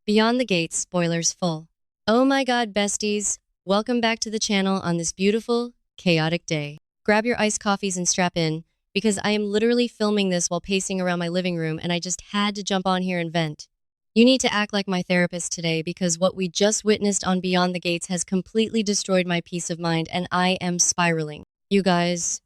Beyond the Gates, spoilers full. Oh my god, besties. Welcome back to the channel on this beautiful, chaotic day. Grab your iced coffees and strap in, because I am literally filming this while pacing around my living room and I just had to jump on here and vent. You need to act like my therapist today because what we just witnessed on Beyond the Gates has completely destroyed my peace of mind and I am spiraling. You guys,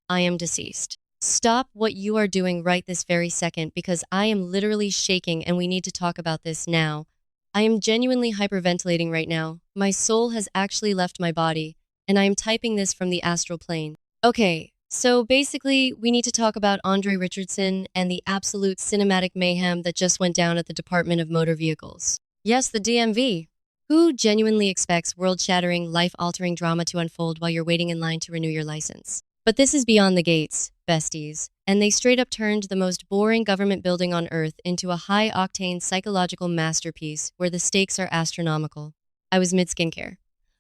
I am deceased. Stop what you are doing right this very second because I am literally shaking and we need to talk about this now. I am genuinely hyperventilating right now. My soul has actually left my body, and I am typing this from the astral plane. Okay, so basically, we need to talk about Andre Richardson and the absolute cinematic mayhem that just went down at the Department of Motor Vehicles. Yes, the DMV. Who genuinely expects world-shattering, life-altering drama to unfold while you're waiting in line to renew your license? But this is Beyond the Gates, besties, and they straight up turned the most boring government building on earth into a high-octane psychological masterpiece where the stakes are astronomical. I was mid-skincare,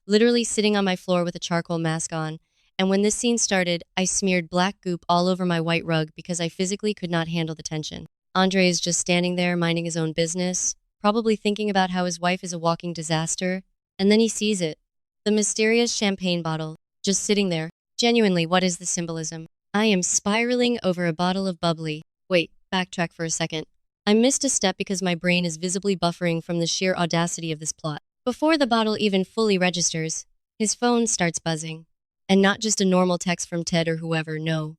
literally sitting on my floor with a charcoal mask on, and when this scene started, I smeared black goop all over my white rug because I physically could not handle the tension. Andre is just standing there minding his own business, probably thinking about how his wife is a walking disaster, and then he sees it. The mysterious champagne bottle, just sitting there. Genuinely, what is the symbolism? I am spiraling over a bottle of bubbly. Wait, backtrack for a second. I missed a step because my brain is visibly buffering from the sheer audacity of this plot. Before the bottle even fully registers, his phone starts buzzing. And not just a normal text from Ted or whoever, no.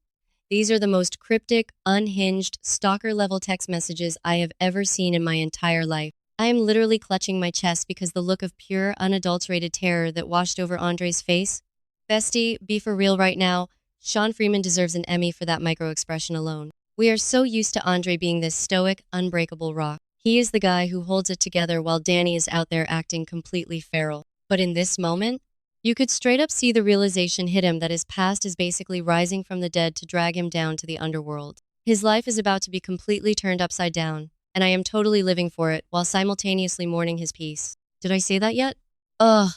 These are the most cryptic, unhinged, stalker-level text messages I have ever seen in my entire life. I am literally clutching my chest because the look of pure, unadulterated terror that washed over Andre's face. Bestie, be for real right now. Sean Freeman deserves an Emmy for that micro-expression alone. We are so used to Andre being this stoic, unbreakable rock. He is the guy who holds it together while Dani is out there acting completely feral. But in this moment, you could straight up see the realization hit him that his past is basically rising from the dead to drag him down to the underworld. His life is about to be completely turned upside down, and I am totally living for it while simultaneously mourning his peace. Did I say that yet? Ugh,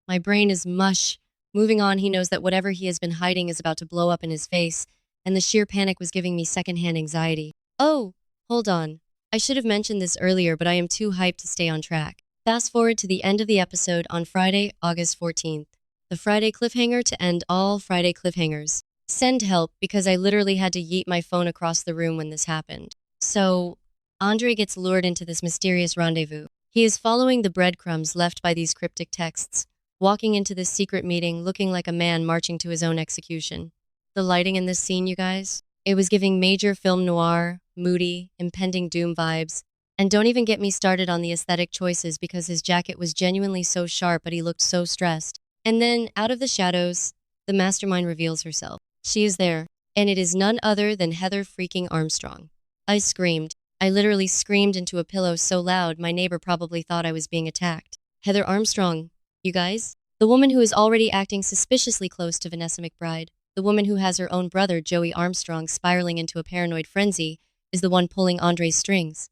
my brain is mush. Moving on, he knows that whatever he has been hiding is about to blow up in his face, and the sheer panic was giving me secondhand anxiety. Oh, hold on. I should have mentioned this earlier, but I am too hyped to stay on track. Fast forward to the end of the episode on Friday, August 14th. The Friday cliffhanger to end all Friday cliffhangers. Send help because I literally had to yeet my phone across the room when this happened. So, Andre gets lured into this mysterious rendezvous. He is following the breadcrumbs left by these cryptic texts, walking into this secret meeting looking like a man marching to his own execution. The lighting in this scene, you guys, it was giving major film noir, moody, impending doom vibes. And don't even get me started on the aesthetic choices because his jacket was genuinely so sharp but he looked so stressed. And then, out of the shadows, the mastermind reveals herself. She is there, and it is none other than Heather freaking Armstrong. I screamed. I literally screamed into a pillow so loud my neighbor probably thought I was being attacked. Heather Armstrong. You guys? The woman who is already acting suspiciously close to Vanessa McBride, the woman who has her own brother, Joey Armstrong, spiraling into a paranoid frenzy, is the one pulling Andre's strings.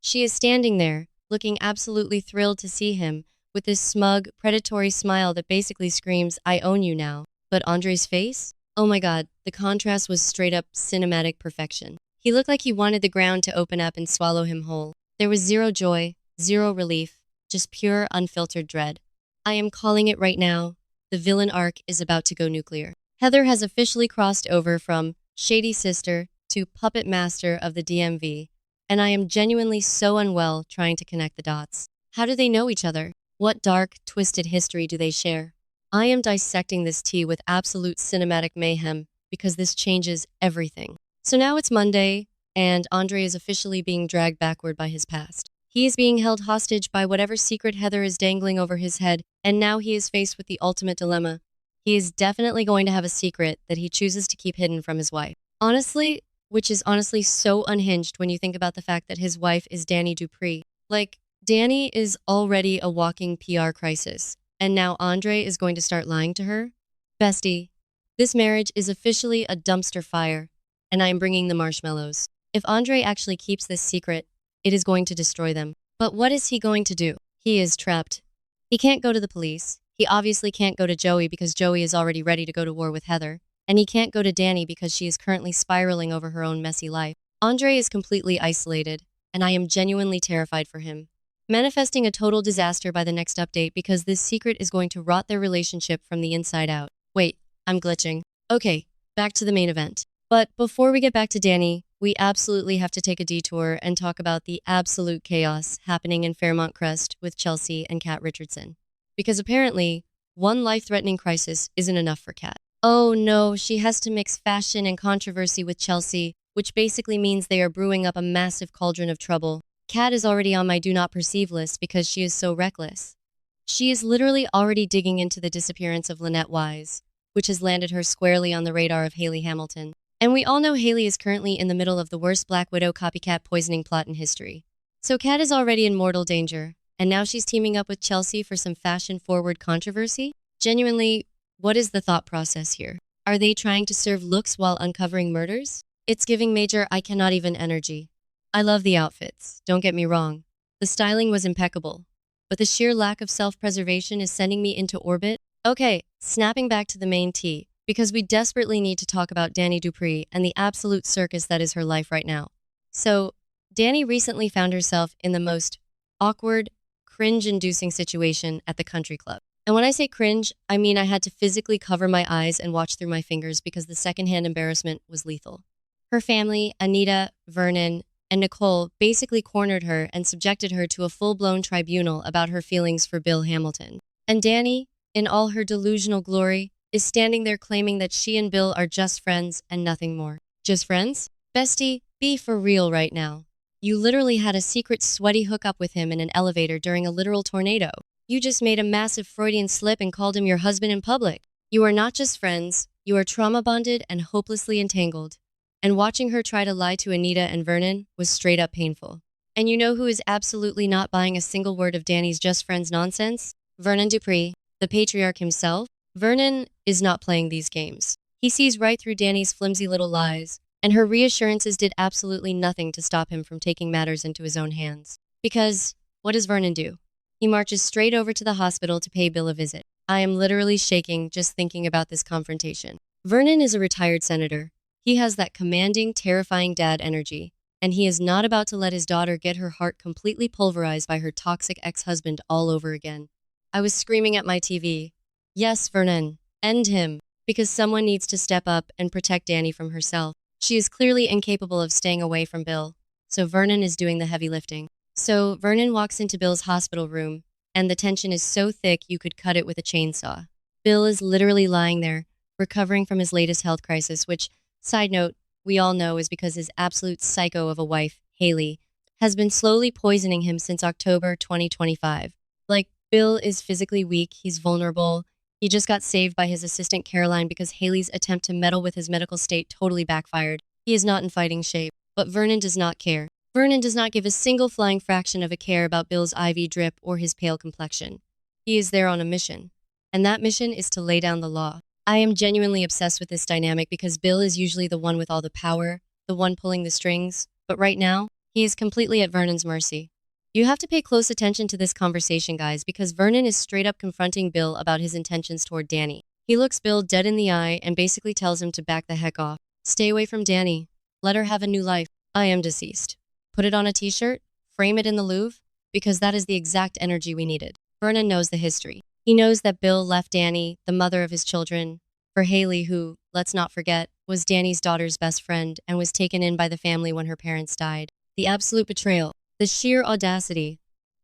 She is standing there, looking absolutely thrilled to see him, with this smug, predatory smile that basically screams, I own you now. But Andre's face? Oh my god, the contrast was straight up cinematic perfection. He looked like he wanted the ground to open up and swallow him whole. There was zero joy, zero relief, just pure, unfiltered dread. I am calling it right now. The villain arc is about to go nuclear. Heather has officially crossed over from shady sister to puppet master of the DMV, and I am genuinely so unwell trying to connect the dots. How do they know each other? What dark, twisted history do they share? I am dissecting this tea with absolute cinematic mayhem because this changes everything. So now it's Monday, and Andre is officially being dragged backward by his past. He is being held hostage by whatever secret Heather is dangling over his head, and now he is faced with the ultimate dilemma. He is definitely going to have a secret that he chooses to keep hidden from his wife. Honestly, which is honestly so unhinged when you think about the fact that his wife is Dani Dupree. Like, Dani is already a walking PR crisis, and now Andre is going to start lying to her? Bestie, this marriage is officially a dumpster fire, and I am bringing the marshmallows. If Andre actually keeps this secret, it is going to destroy them. But what is he going to do? He is trapped. He can't go to the police. He obviously can't go to Joey because Joey is already ready to go to war with Heather. And he can't go to Dani because she is currently spiraling over her own messy life. Andre is completely isolated, and I am genuinely terrified for him. manifesting a total disaster by the next update because this secret is going to rot their relationship from the inside out. Wait, I'm glitching. Okay, back to the main event. But before we get back to Dani, we absolutely have to take a detour and talk about the absolute chaos happening in Fairmont Crest with Chelsea and Kat Richardson. Because apparently, one life-threatening crisis isn't enough for Kat. Oh no, she has to mix fashion and controversy with Chelsea, which basically means they are brewing up a massive cauldron of trouble. Kat is already on my do not perceive list because she is so reckless. She is literally already digging into the disappearance of Lynette Wise, which has landed her squarely on the radar of Haley Hamilton. And we all know Haley is currently in the middle of the worst Black Widow copycat poisoning plot in history. So Kat is already in mortal danger, and now she's teaming up with Chelsea for some fashion-forward controversy? Genuinely, what is the thought process here? Are they trying to serve looks while uncovering murders? It's giving major I cannot even energy. I love the outfits, don't get me wrong. The styling was impeccable. But the sheer lack of self-preservation is sending me into orbit. Okay, snapping back to the main tea, because we desperately need to talk about Dani Dupree and the absolute circus that is her life right now. So, Dani recently found herself in the most awkward, cringe-inducing situation at the country club. And when I say cringe, I mean I had to physically cover my eyes and watch through my fingers because the secondhand embarrassment was lethal. Her family, Anita, Vernon, and Nicole basically cornered her and subjected her to a full-blown tribunal about her feelings for Bill Hamilton. And Dani, in all her delusional glory, is standing there claiming that she and Bill are just friends and nothing more. Just friends? Bestie, be for real right now. You literally had a secret sweaty hookup with him in an elevator during a literal tornado. You just made a massive Freudian slip and called him your husband in public. You are not just friends, you are trauma-bonded and hopelessly entangled. And watching her try to lie to Anita and Vernon was straight up painful. And you know who is absolutely not buying a single word of Dani's just friends nonsense? Vernon Dupree, the patriarch himself. Vernon is not playing these games. He sees right through Dani's flimsy little lies, and her reassurances did absolutely nothing to stop him from taking matters into his own hands. Because, what does Vernon do? He marches straight over to the hospital to pay Bill a visit. I am literally shaking just thinking about this confrontation. Vernon is a retired senator. He has that commanding, terrifying dad energy, and he is not about to let his daughter get her heart completely pulverized by her toxic ex-husband all over again. I was screaming at my TV. Yes, Vernon, end him, because someone needs to step up and protect Dani from herself. She is clearly incapable of staying away from Bill, so Vernon is doing the heavy lifting. So Vernon walks into Bill's hospital room, and the tension is so thick you could cut it with a chainsaw. Bill is literally lying there, recovering from his latest health crisis, which, side note, we all know is because his absolute psycho of a wife, Haley, has been slowly poisoning him since October 2025. Like, Bill is physically weak, he's vulnerable. He just got saved by his assistant Caroline because Haley's attempt to meddle with his medical state totally backfired. He is not in fighting shape, but Vernon does not care. Vernon does not give a single flying fraction of a care about Bill's IV drip or his pale complexion. He is there on a mission, and that mission is to lay down the law. I am genuinely obsessed with this dynamic because Bill is usually the one with all the power, the one pulling the strings, but right now, he is completely at Vernon's mercy. You have to pay close attention to this conversation, guys, because Vernon is straight up confronting Bill about his intentions toward Dani. He looks Bill dead in the eye and basically tells him to back the heck off. Stay away from Dani. Let her have a new life. I am deceased. Put it on a t-shirt, frame it in the Louvre, because that is the exact energy we needed. Vernon knows the history. He knows that Bill left Dani, the mother of his children, for Haley, who, let's not forget, was Dani's daughter's best friend and was taken in by the family when her parents died. The absolute betrayal. The sheer audacity.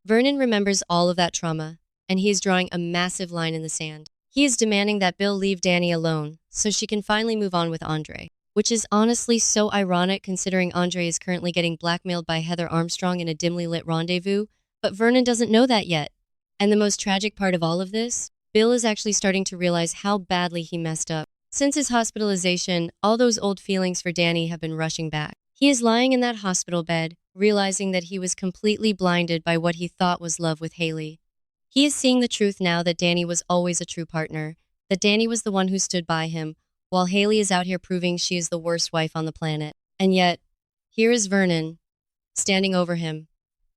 Vernon remembers all of that trauma, and he is drawing a massive line in the sand. He is demanding that Bill leave Dani alone so she can finally move on with Andre, which is honestly so ironic considering Andre is currently getting blackmailed by Heather Armstrong in a dimly lit rendezvous, but Vernon doesn't know that yet. And the most tragic part of all of this? Bill is actually starting to realize how badly he messed up. Since his hospitalization, all those old feelings for Dani have been rushing back. He is lying in that hospital bed, realizing that he was completely blinded by what he thought was love with Haley. He is seeing the truth now that Dani was always a true partner, that Dani was the one who stood by him, while Haley is out here proving she is the worst wife on the planet. And yet, here is Vernon, standing over him,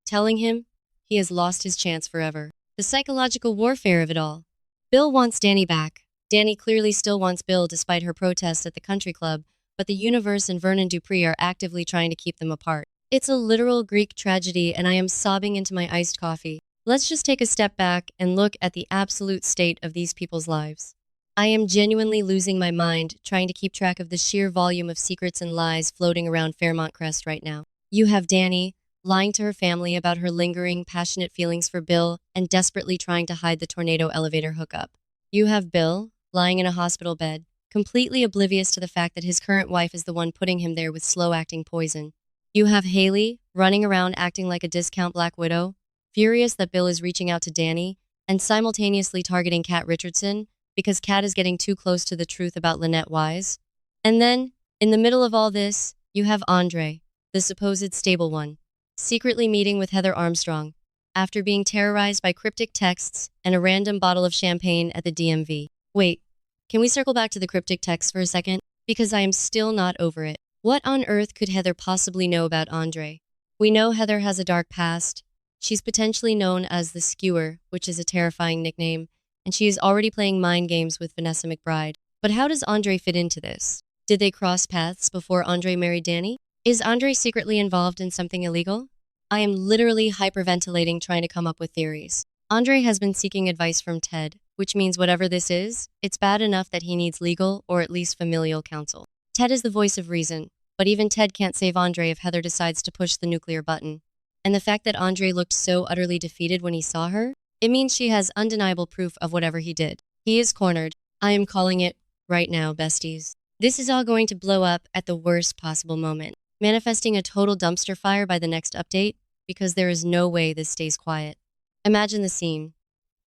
telling him he has lost his chance forever. The psychological warfare of it all. Bill wants Dani back. Dani clearly still wants Bill despite her protests at the country club, but the universe and Vernon Dupree are actively trying to keep them apart. It's a literal Greek tragedy, and I am sobbing into my iced coffee. Let's just take a step back and look at the absolute state of these people's lives. I am genuinely losing my mind trying to keep track of the sheer volume of secrets and lies floating around Fairmont Crest right now. You have Dani lying to her family about her lingering, passionate feelings for Bill and desperately trying to hide the tornado elevator hookup. You have Bill lying in a hospital bed, completely oblivious to the fact that his current wife is the one putting him there with slow-acting poison. You have Haley running around acting like a discount Black Widow, furious that Bill is reaching out to Dani, and simultaneously targeting Kat Richardson because Kat is getting too close to the truth about Lynette Wise. And then, in the middle of all this, you have Andre, the supposed stable one, secretly meeting with Heather Armstrong after being terrorized by cryptic texts and a random bottle of champagne at the DMV. Wait, can we circle back to the cryptic texts for a second? Because I am still not over it. What on earth could Heather possibly know about Andre? We know Heather has a dark past. She's potentially known as the Skewer, which is a terrifying nickname, and she is already playing mind games with Vanessa McBride. But how does Andre fit into this? Did they cross paths before Andre married Dani? Is Andre secretly involved in something illegal? I am literally hyperventilating trying to come up with theories. Andre has been seeking advice from Ted, which means whatever this is, it's bad enough that he needs legal or at least familial counsel. Ted is the voice of reason, but even Ted can't save Andre if Heather decides to push the nuclear button. And the fact that Andre looked so utterly defeated when he saw her, it means she has undeniable proof of whatever he did. He is cornered. I am calling it right now, besties. This is all going to blow up at the worst possible moment, manifesting a total dumpster fire by the next update, because there is no way this stays quiet. Imagine the scene.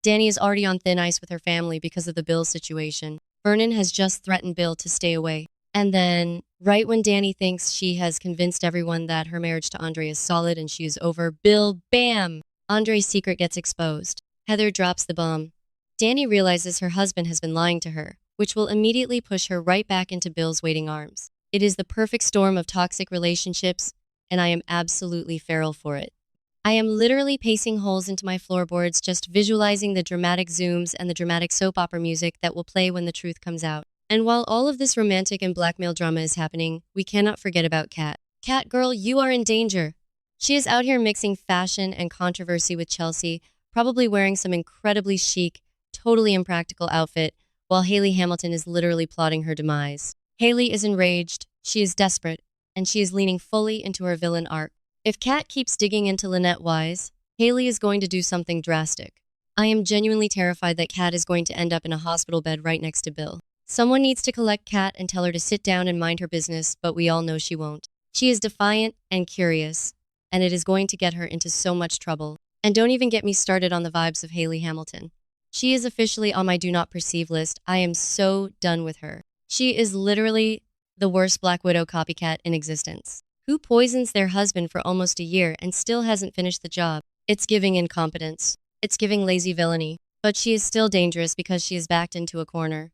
Dani is already on thin ice with her family because of the Bill situation. Vernon has just threatened Bill to stay away. And then, right when Dani thinks she has convinced everyone that her marriage to Andre is solid and she is over, Bill, bam! Andre's secret gets exposed. Heather drops the bomb. Dani realizes her husband has been lying to her, which will immediately push her right back into Bill's waiting arms. It is the perfect storm of toxic relationships, and I am absolutely feral for it. I am literally pacing holes into my floorboards, just visualizing the dramatic zooms and the dramatic soap opera music that will play when the truth comes out. And while all of this romantic and blackmail drama is happening, we cannot forget about Kat. Kat girl, you are in danger. She is out here mixing fashion and controversy with Chelsea, probably wearing some incredibly chic, totally impractical outfit, while Haley Hamilton is literally plotting her demise. Haley is enraged, she is desperate, and she is leaning fully into her villain arc. If Kat keeps digging into Lynette Wise, Haley is going to do something drastic. I am genuinely terrified that Kat is going to end up in a hospital bed right next to Bill. Someone needs to collect Kat and tell her to sit down and mind her business, but we all know she won't. She is defiant and curious, and it is going to get her into so much trouble. And don't even get me started on the vibes of Haley Hamilton. She is officially on my do not perceive list. I am so done with her. She is literally the worst Black Widow copycat in existence. Who poisons their husband for almost a year and still hasn't finished the job? It's giving incompetence. It's giving lazy villainy. But she is still dangerous because she is backed into a corner.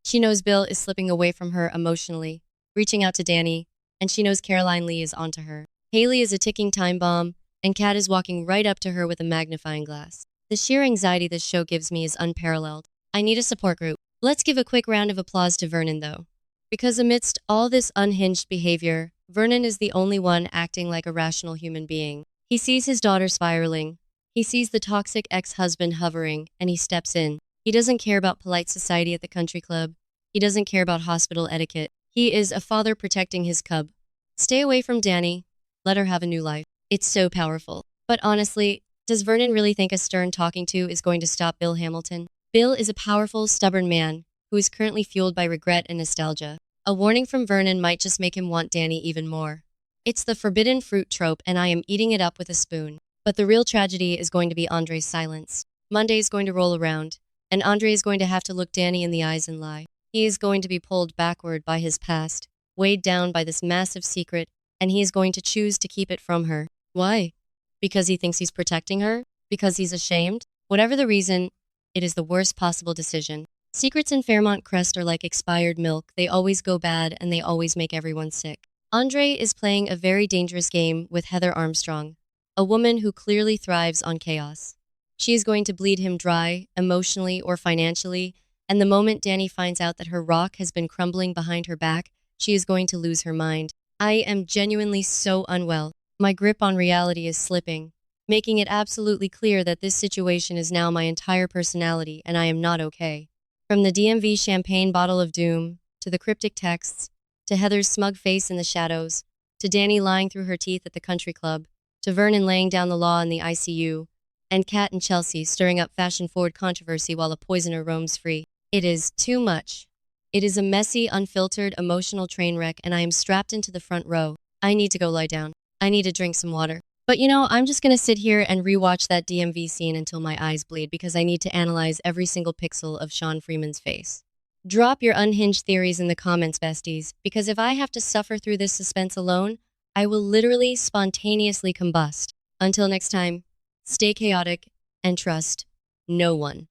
She knows Bill is slipping away from her emotionally, reaching out to Dani, and she knows Caroline Lee is onto her. Haley is a ticking time bomb, and Kat is walking right up to her with a magnifying glass. The sheer anxiety this show gives me is unparalleled. I need a support group. Let's give a quick round of applause to Vernon, though. Because amidst all this unhinged behavior, Vernon is the only one acting like a rational human being. He sees his daughter spiraling. He sees the toxic ex-husband hovering, and he steps in. He doesn't care about polite society at the country club. He doesn't care about hospital etiquette. He is a father protecting his cub. Stay away from Dani. Let her have a new life. It's so powerful. But honestly, does Vernon really think a stern talking to is going to stop Bill Hamilton? Bill is a powerful, stubborn man who is currently fueled by regret and nostalgia. A warning from Vernon might just make him want Dani even more. It's the forbidden fruit trope, and I am eating it up with a spoon. But the real tragedy is going to be Andre's silence. Monday is going to roll around, and Andre is going to have to look Dani in the eyes and lie. He is going to be pulled backward by his past, weighed down by this massive secret, and he is going to choose to keep it from her. Why? Because he thinks he's protecting her? Because he's ashamed? Whatever the reason, it is the worst possible decision. Secrets in Fairmont Crest are like expired milk. They always go bad, and they always make everyone sick. Andre is playing a very dangerous game with Heather Armstrong, a woman who clearly thrives on chaos. She is going to bleed him dry, emotionally or financially, and the moment Dani finds out that her rock has been crumbling behind her back, she is going to lose her mind. I am genuinely so unwell. My grip on reality is slipping, making it absolutely clear that this situation is now my entire personality and I am not okay. From the DMV champagne bottle of doom, to the cryptic texts, to Heather's smug face in the shadows, to Dani lying through her teeth at the country club, to Vernon laying down the law in the ICU, and Kat and Chelsea stirring up fashion-forward controversy while a poisoner roams free. It is too much. It is a messy, unfiltered, emotional train wreck, and I am strapped into the front row. I need to go lie down. I need to drink some water. But I'm just gonna sit here and rewatch that DMV scene until my eyes bleed because I need to analyze every single pixel of Sean Freeman's face. Drop your unhinged theories in the comments, besties, because if I have to suffer through this suspense alone, I will literally spontaneously combust. Until next time, stay chaotic and trust no one.